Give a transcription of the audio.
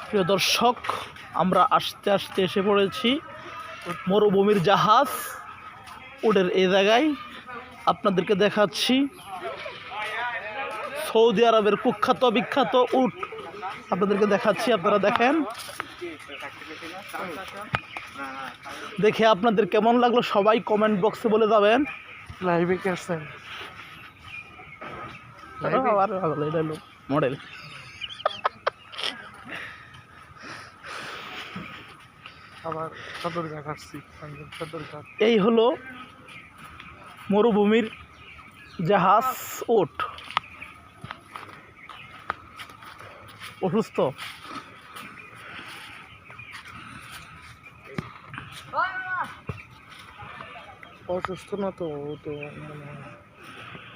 প্রিয় দর্শক, আমরা আস্তে আস্তে এসে পড়েছি মরুভূমির জাহাজ উটের এই জায়গায়। আপনাদেরকে দেখাচ্ছি সৌদি আরবের কুখ্যাত বিখ্যাত উট আপনাদেরকে দেখাচ্ছি। আপনারা দেখেন, দেখে আপনাদের কেমন লাগলো সবাই কমেন্ট বক্সে বলে যাবেন। লাইভে গেছেন মডেল আবার সদরঘাট আসছি, সদরঘাট। এই হলো মরুভূমির জাহাজ উট। অসুস্থ অসুস্থ না তো, ও তো মানে